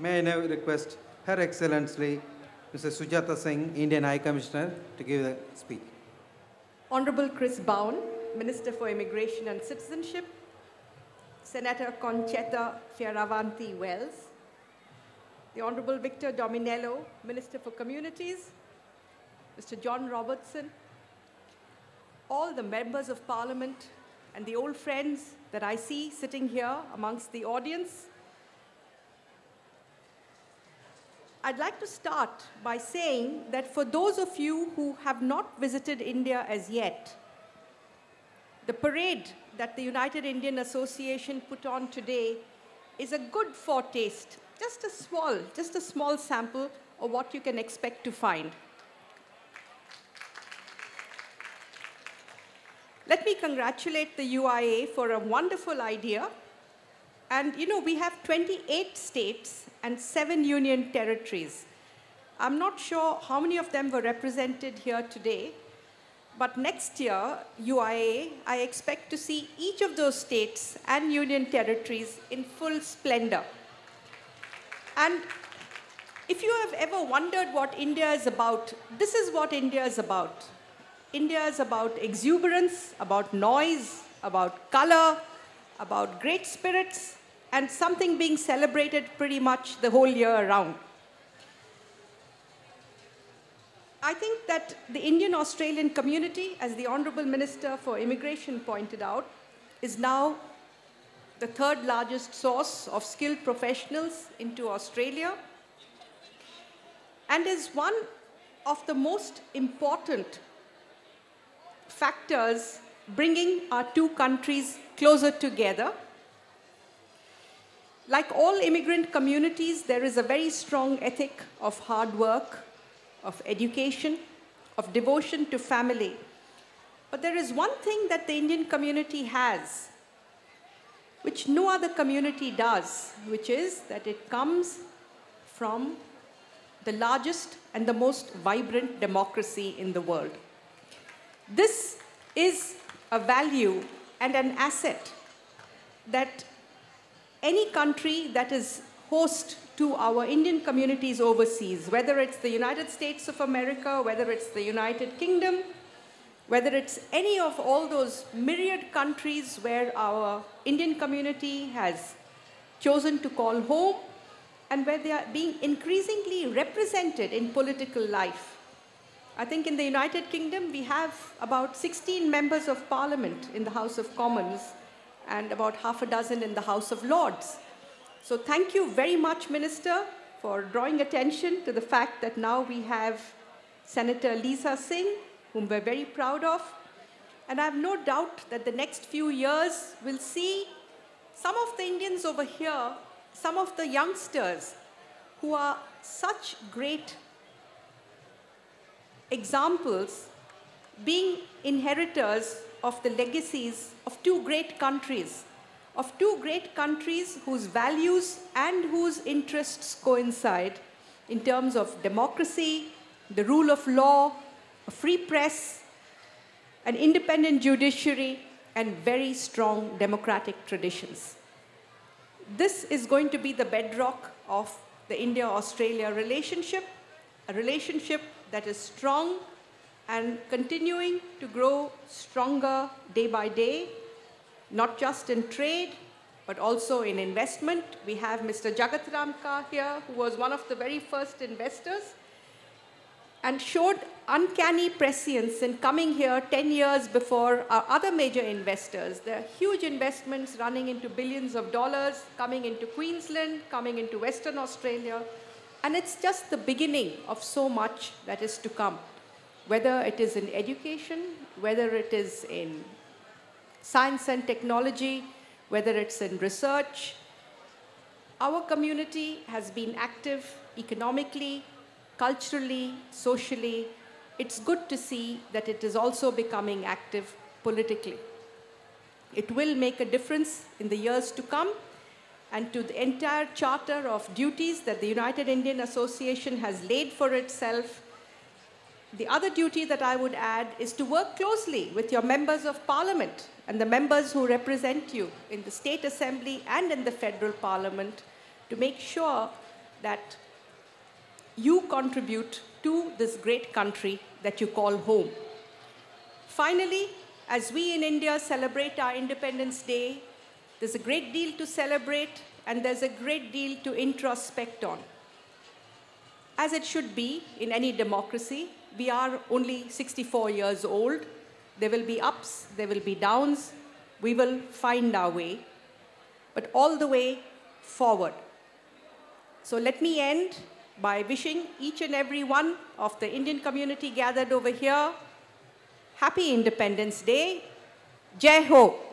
May I now request Her Excellency Mrs. Sujatha Singh, Indian High Commissioner, to give the speech. Honorable Chris Bowen, Minister for Immigration and Citizenship, Senator Concetta Fioravanti Wells, the Honorable Victor Dominello, Minister for Communities, Mr. John Robertson, all the members of Parliament and the old friends that I see sitting here amongst the audience. I'd like to start by saying that for those of you who have not visited India as yet, the parade that the United Indian Association put on today is a good foretaste, just a small sample of what you can expect to find. Let me congratulate the UIA for a wonderful idea. And you know, we have 28 states and 7 union territories. I'm not sure how many of them were represented here today, but next year, UIA, I expect to see each of those states and union territories in full splendor. And if you have ever wondered what India is about, this is what India is about. India is about exuberance, about noise, about color, about great spirits, and something being celebrated pretty much the whole year around. I think that the Indian-Australian community, as the Honorable Minister for Immigration pointed out, is now the third largest source of skilled professionals into Australia and is one of the most important factors bringing our two countries closer together. Like all immigrant communities, there is a very strong ethic of hard work, of education, of devotion to family. But there is one thing that the Indian community has, which no other community does, which is that it comes from the largest and the most vibrant democracy in the world. This is a value and an asset that any country that is host to our Indian communities overseas, whether it's the United States of America, whether it's the United Kingdom, whether it's any of all those myriad countries where our Indian community has chosen to call home and where they are being increasingly represented in political life. I think in the United Kingdom, we have about 16 members of Parliament in the House of Commons and about half a dozen in the House of Lords. So thank you very much, Minister, for drawing attention to the fact that now we have Senator Lisa Singh, whom we're very proud of. And I have no doubt that the next few years will see some of the Indians over here, some of the youngsters who are such great examples, being inheritors of the legacies of two great countries whose values and whose interests coincide in terms of democracy, the rule of law, a free press, an independent judiciary, and very strong democratic traditions. This is going to be the bedrock of the India-Australia relationship, a relationship that is strong and continuing to grow stronger day by day, not just in trade, but also in investment. We have Mr. Jagat Ramkar here, who was one of the very first investors and showed uncanny prescience in coming here 10 years before our other major investors. There are huge investments running into billions of dollars, coming into Queensland, coming into Western Australia, and it's just the beginning of so much that is to come, whether it is in education, whether it is in science and technology, whether it's in research. Our community has been active economically, culturally, socially. It's good to see that it is also becoming active politically. It will make a difference in the years to come, and to the entire charter of duties that the United Indian Association has laid for itself. The other duty that I would add is to work closely with your members of Parliament and the members who represent you in the State Assembly and in the Federal Parliament to make sure that you contribute to this great country that you call home. Finally, as we in India celebrate our Independence Day, there's a great deal to celebrate and there's a great deal to introspect on. As it should be in any democracy, we are only 64 years old. There will be ups, there will be downs. We will find our way, but all the way forward. So let me end by wishing each and every one of the Indian community gathered over here, Happy Independence Day. Jai Ho.